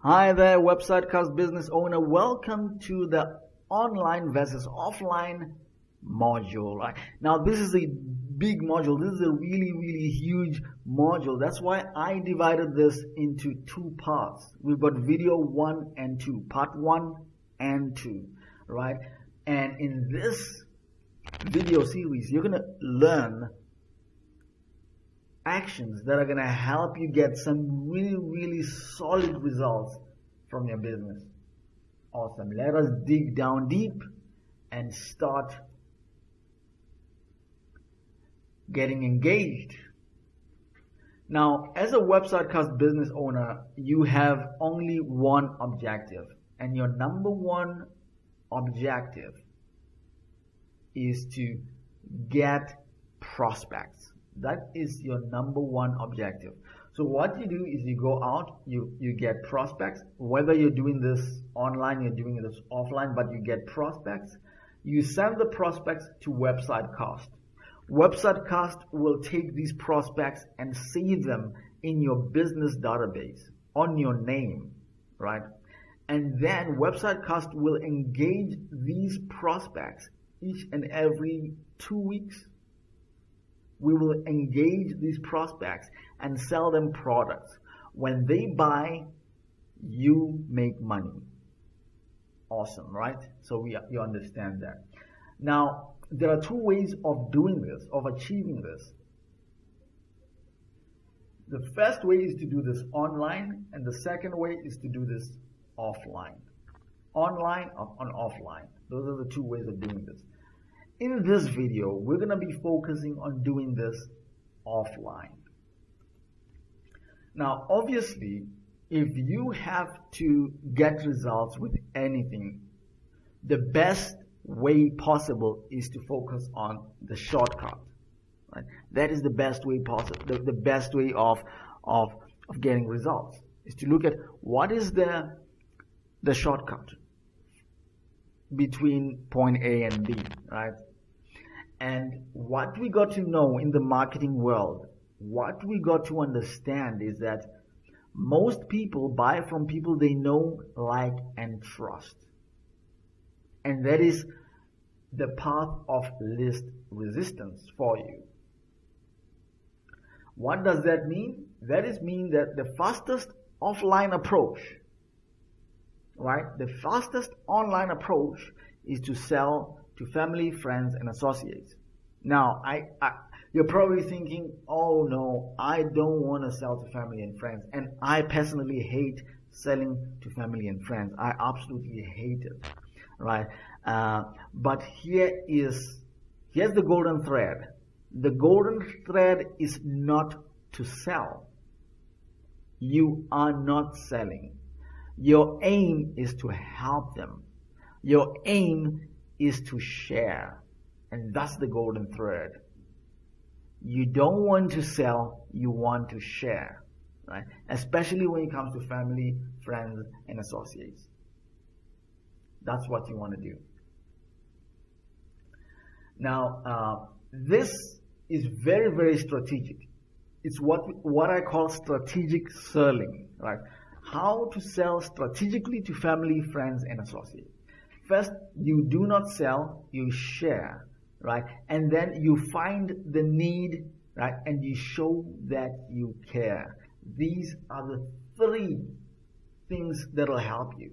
Hi there, website cast business owner. Welcome to the online versus offline module. Right now, this is a big module. This is a really huge module. That's why I divided this into two parts. We've got video 1 and 2, part 1 and 2, right? And in this video series, you're gonna learn actions that are going to help you get some really solid results from your business. Awesome. Let us dig down deep and start getting engaged. Now, as a website cast business owner, you have only one objective, and your number one objective is to get prospects. That is your number one objective. So what you do is you go out, you get prospects, whether you're doing this online, you're doing this offline, but you get prospects. You send the prospects to Website Cast. Website Cast will take these prospects and save them in your business database on your name, right? And then Website Cast will engage these prospects each and every 2 weeks. We will engage these prospects and sell them products. When they buy, you make money. Awesome, right? So you understand that. Now, there are two ways of doing this, of achieving this. The first way is to do this online, and the second way is to do this offline. Online and offline. Those are the two ways of doing this. In this video, we're going to be focusing on doing this offline. Now, obviously, if you have to get results with anything, the best way possible is to focus on the shortcut. Right? That is the best way possible. The best way of getting results is to look at what is the shortcut between point A and B, right? And what we got to know in the marketing world, what we got to understand is that most people buy from people they know, like, and trust. And that is the path of least resistance for you. What does that mean? That is mean that the fastest offline approach, right? The fastest online approach is to sell to family, friends, and associates. Now, you're probably thinking, oh no, I don't want to sell to family and friends. And I personally hate selling to family and friends. I absolutely hate it, right? But here's the golden thread. The golden thread is not to sell. You are not selling. Your aim is to help them. Your aim is to share. And that's the golden thread. You don't want to sell, you want to share, right? Especially when it comes to family, friends, and associates. That's what you want to do. Now, this is very strategic. It's what I call strategic selling, right? How to sell strategically to family, friends, and associates. First, you do not sell, you share, right? And then you find the need, right? And you show that you care. These are the three things that will help you.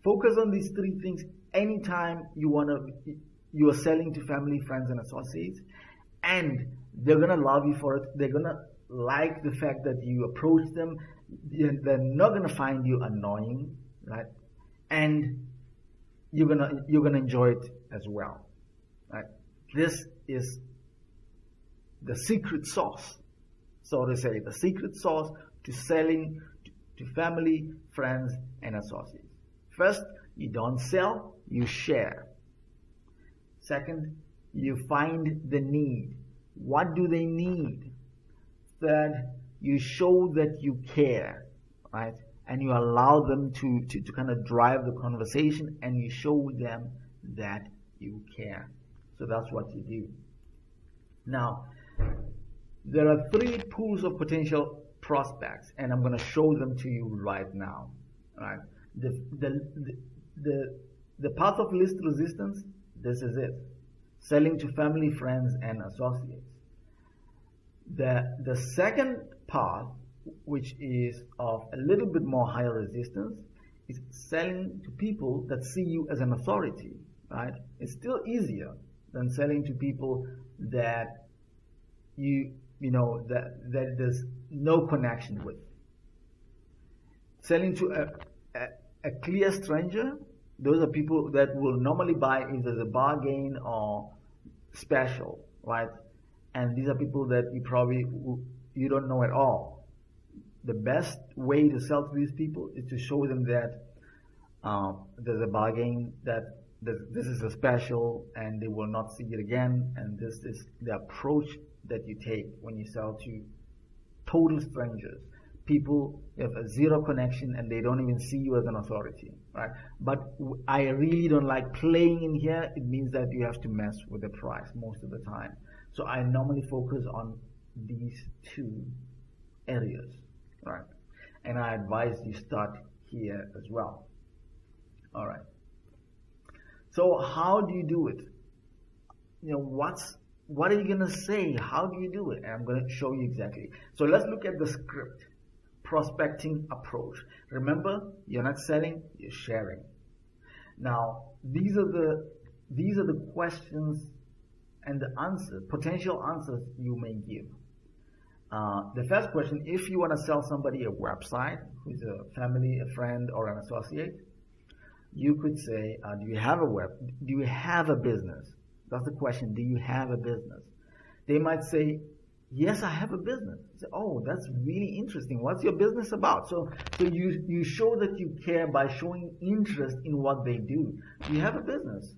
Focus on these three things anytime you are selling to family, friends, and associates, and they're gonna love you for it. They're gonna like the fact that you approach them. They're not gonna find you annoying, right? And you're gonna enjoy it as well, right? This is the secret sauce, so to say, the secret sauce to selling to family, friends, and associates. First, you don't sell, you share. Second, you find the need. What do they need? Third, you show that you care, right? And you allow them to kind of drive the conversation, and you show them that you care. So that's what you do. Now, there are three pools of potential prospects, and I'm going to show them to you right now. Right? The path of least resistance. This is it. Selling to family, friends, and associates. The second path, which is of a little bit more higher resistance, is selling to people that see you as an authority, right? It's still easier than selling to people that that there's no connection with. Selling to a clear stranger, those are people that will normally buy either a bargain or special, right? And these are people that you don't know at all. The best way to sell to these people is to show them that there's a bargain, that this is a special, and they will not see it again. And this is the approach that you take when you sell to total strangers, people have a zero connection and they don't even see you as an authority, right? But I really don't like playing in here. It means that you have to mess with the price most of the time. So I normally focus on these two areas, right? And I advise you start here as well. All right. So how do you do it? What are you going to say? How do you do it? And I'm going to show you exactly. So let's look at the script. Prospecting approach. Remember, you're not selling, you're sharing. Now, these are the questions and the answers, potential answers you may give. The first question, if you want to sell somebody a website, who's a family, a friend, or an associate, you could say, do you have a business? That's the question. Do you have a business? They might say, yes, I have a business. Say, oh, that's really interesting. What's your business about? So you show that you care by showing interest in what they do. Do you have a business?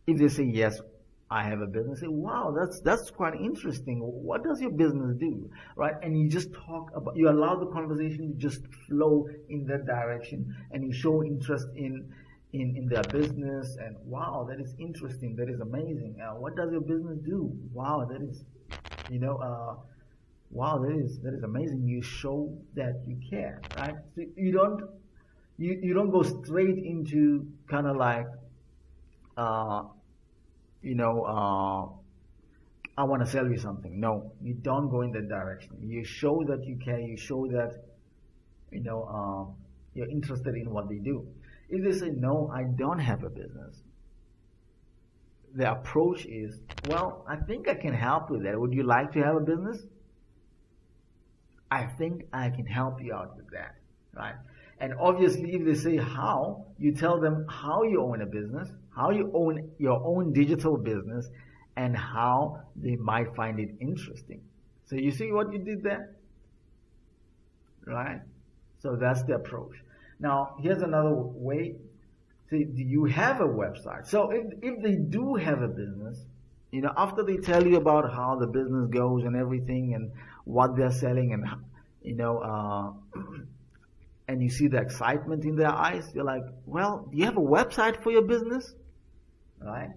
If they say, yes, I have a business, say, wow, that's quite interesting. What does your business do? Right? And you just you allow the conversation to just flow in that direction, and you show interest in their business, and wow, that is interesting, that is amazing. What does your business do? Wow, that is, wow, that is amazing. You show that you care, right? So you don't go straight into kind of like, I want to sell you something. No, you don't go in that direction. You show that you care. You show that, you're interested in what they do. If they say, no, I don't have a business, the approach is, well, I think I can help with that. Would you like to have a business? I think I can help you out with that, right? And obviously, if they say how, you tell them how you own a business, how you own your own digital business, and how they might find it interesting. So you see what you did there? Right? So that's the approach. Now, here's another way. Say, do you have a website? So if they do have a business, after they tell you about how the business goes and everything and what they're selling and, and you see the excitement in their eyes, you're like, well, do you have a website for your business? Right?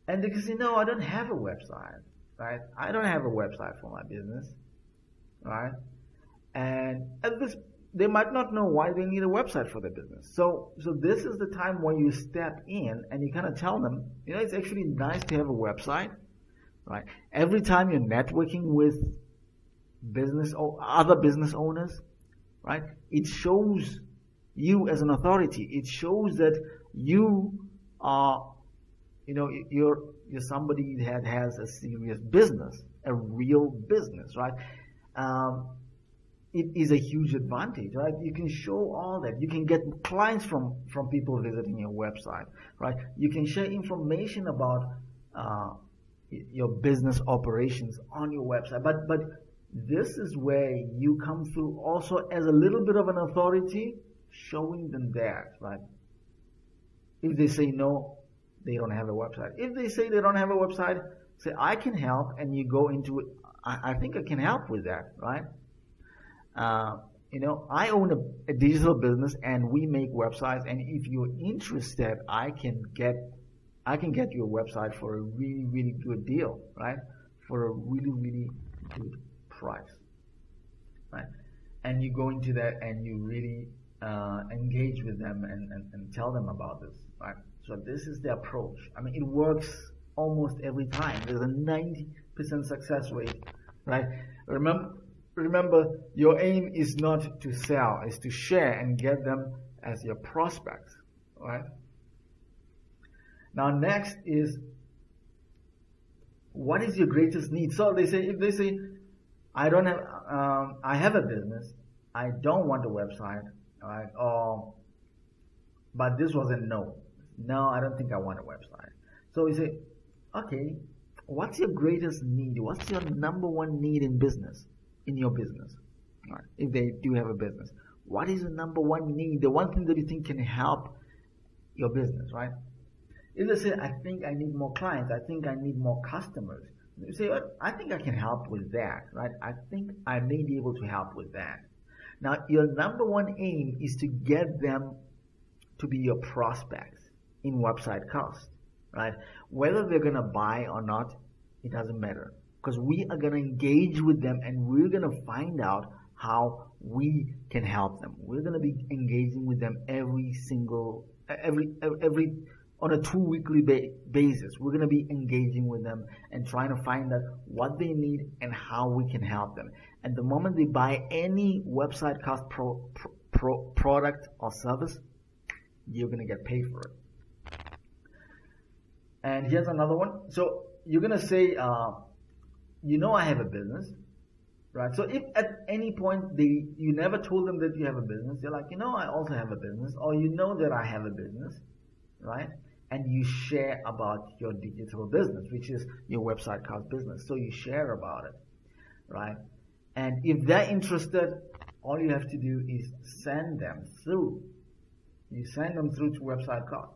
And they can say, no, I don't have a website. Right? I don't have a website for my business. Right? And at this, they might not know why they need a website for their business. So this is the time when you step in and you kind of tell them, it's actually nice to have a website, right? Every time you're networking with business or other business owners, right? It shows you as an authority. It shows that you are, you're somebody that has a serious business, a real business, right? It is a huge advantage, right? You can show all that. You can get clients from people visiting your website, right? You can share information about your business operations on your website. But this is where you come through also as a little bit of an authority, showing them that, right? If they say no, they don't have a website. If they say they don't have a website, say, I can help, and you go into it. I think I can help with that, right? I own a digital business and we make websites, and if you're interested, I can get you a website for a really, really good deal, right? For a really, really good price. right? And you go into that and you really engage with them and tell them about this, right? So this is the approach. I mean, it works almost every time. There's a 90% success rate, right? Remember, your aim is not to sell, it's to share and get them as your prospects, right? Now, next is, what is your greatest need? So if they say, I don't have, I have a business, I don't want a website, right? Or, but this was a no. No, I don't think I want a website. So we say, okay, what's your greatest need? What's your number one need in business, in your business? Right? If they do have a business, what is the number one need? The one thing that you think can help your business, right? If they say, I think I need more clients, I think I need more customers, you say, well, I think I can help with that, right? I think I may be able to help with that. Now, your number one aim is to get them to be your prospects in website cost, right? Whether they're going to buy or not, it doesn't matter, because we are going to engage with them and we're going to find out how we can help them. We're going to be engaging with them every on a 2-weekly basis. We're going to be engaging with them and trying to find out what they need and how we can help them. And the moment they buy any website cost product or service, you're going to get paid for it. And here's another one. So you're going to say, I have a business, right? So if at any point you never told them that you have a business, you're like, I also have a business, or that I have a business, right? And you share about your digital business, which is your website cost business. So you share about it, right? And if they're interested, all you have to do is send them through. You send them through to website cost.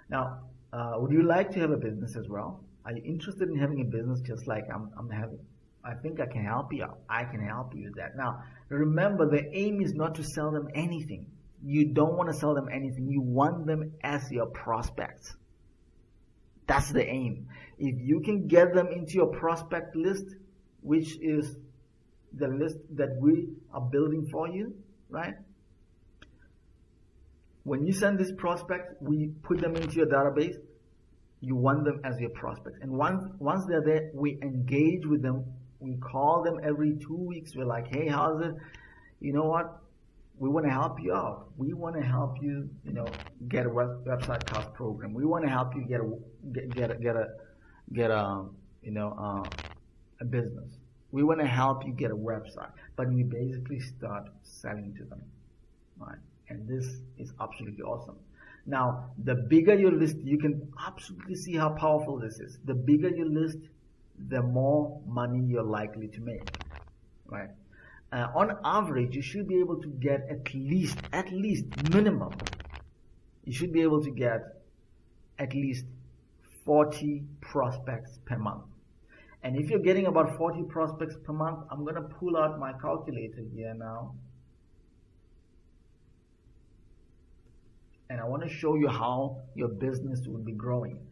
Now, would you like to have a business as well? Are you interested in having a business just like I'm having? I think I can help you out. I can help you with that. Now, remember, the aim is not to sell them anything. You don't want to sell them anything. You want them as your prospects. That's the aim. If you can get them into your prospect list, which is the list that we are building for you, right? When you send this prospect, we put them into your database. You want them as your prospects. And once they're there, we engage with them. We call them every 2 weeks. We're like, hey, how's it? You know what? We want to help you out. We want to help you, get a website cost program. We want to help you get a business. We want to help you get a website. But we basically start selling to them, right? And this is absolutely awesome. Now, the bigger your list, you can absolutely see how powerful this is. The bigger your list, the more money you're likely to make, right? On average, you should be able to get at least minimum, you should be able to get at least 40 prospects per month. And if you're getting about 40 prospects per month, I'm going to pull out my calculator here now. And I want to show you how your business will be growing.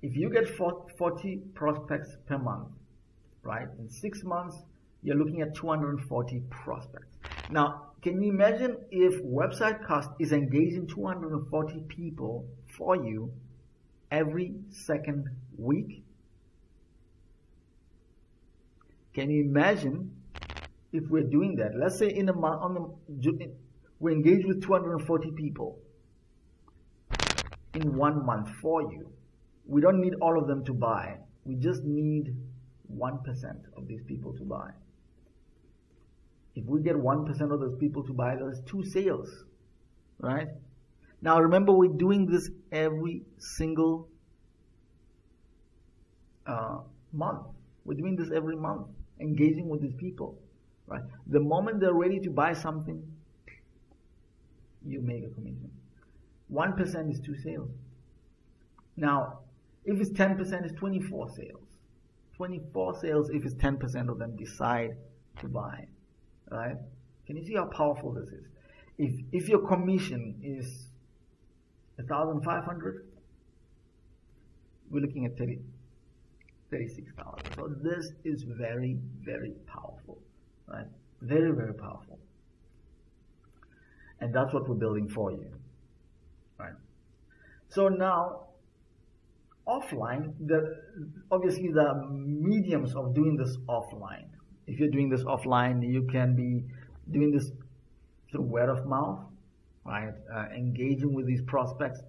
If you get 40 prospects per month, right, in 6 months, you're looking at 240 prospects. Now, can you imagine if website cost is engaging 240 people for you every second week? Can you imagine if we're doing that? Let's say in a month, we engage with 240 people in 1 month for you. We don't need all of them to buy. We just need 1% of these people to buy. If we get 1% of those people to buy, there's 2 sales, right? Now remember, we're doing this every single month. We're doing this every month, engaging with these people, right? The moment they're ready to buy something, you make a commission. 1% is 2 sales. Now, if it's 10%, it's 24 sales. 24 sales if it's 10% of them decide to buy, right? Can you see how powerful this is? If your commission is 1,500, we're looking at 36,000. So this is very, very powerful, right? Very, very powerful. And that's what we're building for you. Right? So now, offline, obviously the mediums of doing this offline. If you're doing this offline, you can be doing this through word of mouth, right? Engaging with these prospects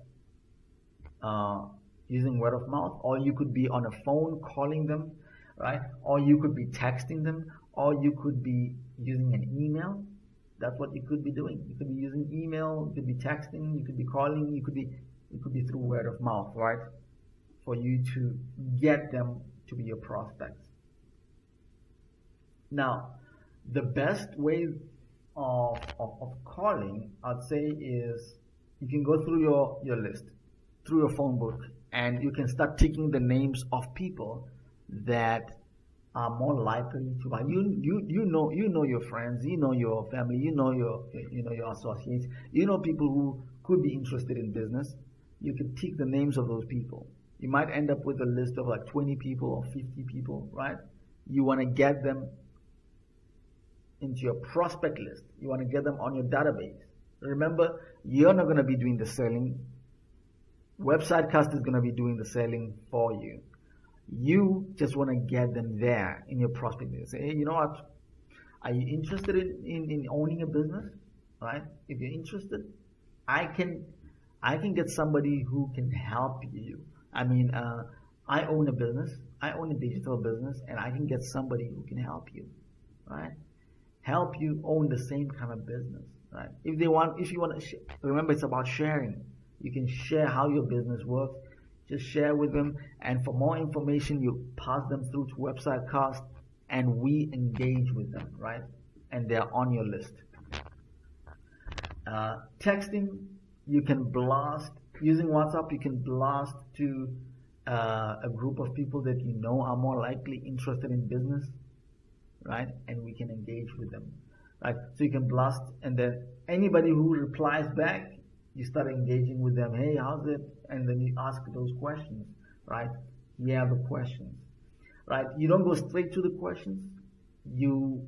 using word of mouth, or you could be on a phone calling them, right? Or you could be texting them, or you could be using an email. That's what you could be doing. You could be using email, you could be texting, you could be calling, it could be through word of mouth, right? For you to get them to be your prospects. Now, the best way of calling, I'd say, is you can go through your list, through your phone book, and you can start taking the names of people that are more likely to buy. You know your friends, you know your family, you know your associates, you know people who could be interested in business. You can take the names of those people. You might end up with a list of like 20 people or 50 people, right? You want to get them into your prospect list. You want to get them on your database. Remember, you're not going to be doing the selling. Websitecast is going to be doing the selling for you. You just want to get them there in your prospect list. Say, hey, you know what? Are you interested in owning a business? Right? If you're interested, I can get somebody who can help you. I mean, I own a business. I own a digital business, and I can get somebody who can help you, right? Help you own the same kind of business, right? If you want to, remember, it's about sharing. You can share how your business works. Just share with them, and for more information, you pass them through to Websitecast, and we engage with them, right? And they're on your list. Texting, you can blast. Using WhatsApp, you can blast to a group of people that you know are more likely interested in business, right? And we can engage with them, right? So you can blast, and then anybody who replies back, you start engaging with them. Hey, how's it? And then you ask those questions, right? You have the questions, right? You don't go straight to the questions. You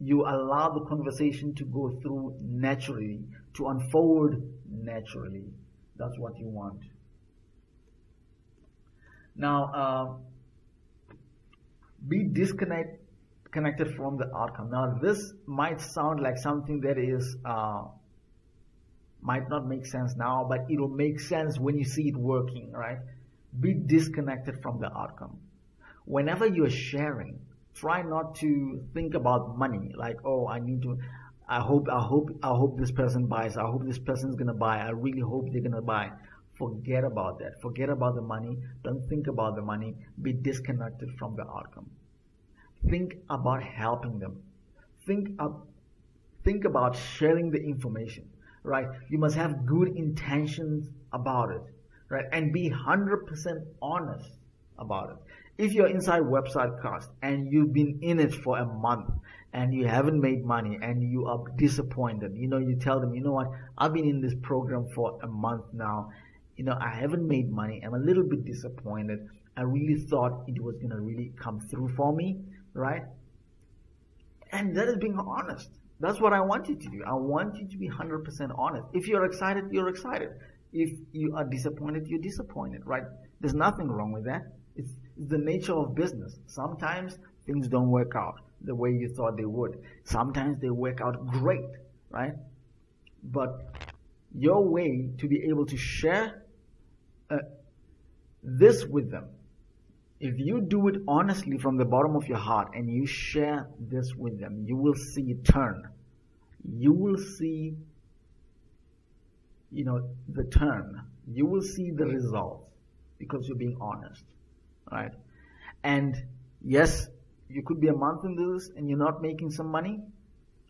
allow the conversation to go through naturally, to unfold naturally. That's what you want. Now, be disconnected from the outcome. Now, this might sound like something that is might not make sense now, but it'll make sense when you see it working, right? Be disconnected from the outcome. Whenever you're sharing, try not to think about money, like, oh, I hope this person buys. I hope this person's gonna buy. I really hope they're gonna buy. Forget about that. Forget about the money. Don't think about the money. Be disconnected from the outcome. Think about helping them. Think about sharing the information, right? You must have good intentions about it, right? And be 100% honest about it. If you're inside Websitecast and you've been in it for a month and you haven't made money and you are disappointed, you tell them, you know what, I've been in this program for a month now, I haven't made money, I'm a little bit disappointed, I really thought it was going to really come through for me, right? And that is being honest. That's what I want you to do. I want you to be 100% honest. If you're excited, you're excited. If you are disappointed, you're disappointed, right? There's nothing wrong with that. It's the nature of business. Sometimes things don't work out the way you thought they would. Sometimes they work out great, right? But your way to be able to share this with them, if you do it honestly from the bottom of your heart and you share this with them, you will see it turn. You will see, the turn. You will see the results because you're being honest, right? And yes, you could be a month in this and you're not making some money,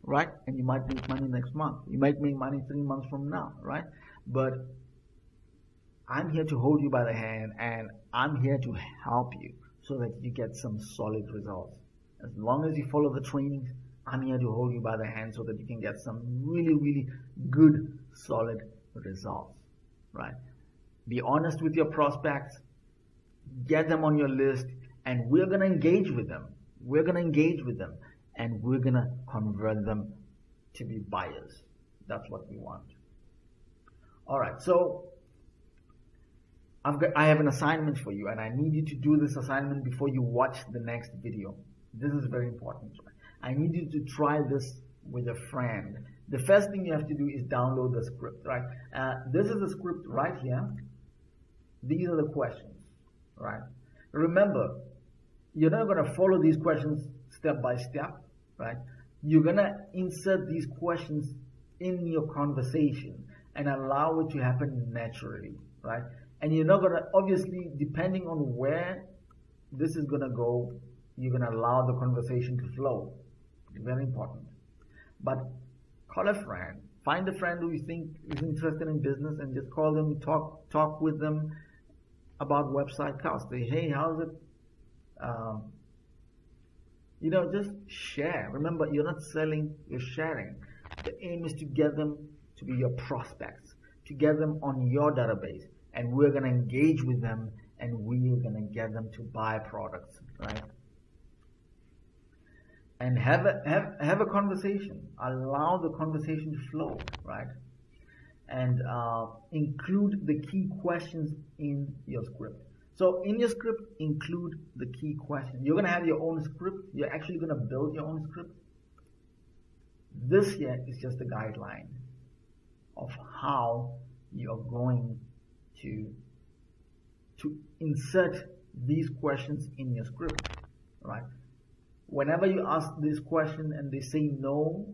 right? And you might make money next month. You might make money 3 months from now, right? But I'm here to hold you by the hand, and I'm here to help you so that you get some solid results. As long as you follow the trainings, I'm here to hold you by the hand so that you can get some really, really good, solid results, right? Be honest with your prospects, get them on your list, and we're going to engage with them. We're going to engage with them. and we're gonna convert them to be buyers. That's what we want. All right, so I have an assignment for you, and I need you to do this assignment before you watch the next video. This is very important. I need you to try this with a friend. The first thing you have to do is download the script, right? This is the script right here. These are the questions, right? Remember, you're not going to follow these questions step by step, right? You're going to insert these questions in your conversation and allow it to happen naturally, right? And you're not going to, obviously, depending on where this is going to go, you're going to allow the conversation to flow. Very important. But call a friend. Find a friend who you think is interested in business and just call them, talk with them about website costs. Say, hey, how's it? Just share. Remember, you're not selling, you're sharing. The aim is to get them to be your prospects, to get them on your database. And we're going to engage with them, and we're going to get them to buy products, right? And have a conversation. Allow the conversation to flow, right? And include the key questions in your script. So in your script, include the key questions. You're going to have your own script. You're actually going to build your own script. This here is just a guideline of how you're going to insert these questions in your script, right? Whenever you ask this question and they say no,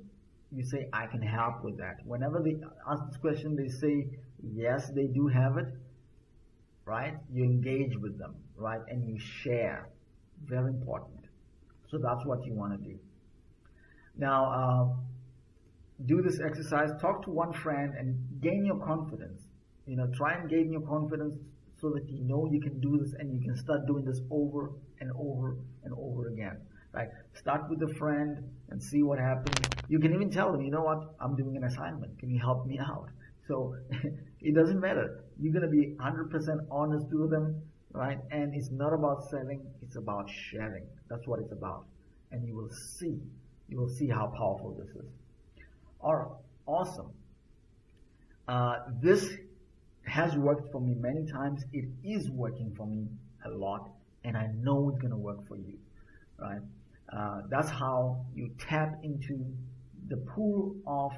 you say, I can help with that. Whenever they ask this question, they say, yes, they do have it, right? You engage with them, right? And you share. Very important. So that's what you want to do. Now, do this exercise. Talk to one friend and gain your confidence. Try and gain your confidence so that you know you can do this and you can start doing this over and over and over again, right? Start with a friend and see what happens. You can even tell them, you know what, I'm doing an assignment. Can you help me out? So it doesn't matter. You're going to be 100% honest with them, right? And it's not about selling. It's about sharing. That's what it's about. And you will see how powerful this is. All right, awesome. This has worked for me many times. It is working for me a lot, and I know it's going to work for you, right? That's how you tap into the pool of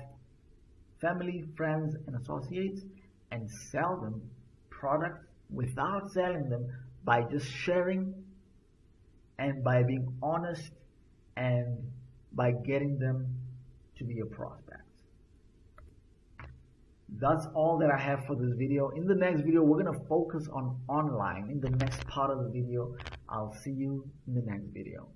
family, friends, and associates and sell them products without selling them, by just sharing and by being honest and by getting them to be your prospects. That's all that I have for this video. In the next video, we're going to focus on online. In the next part of the video, I'll see you in the next video.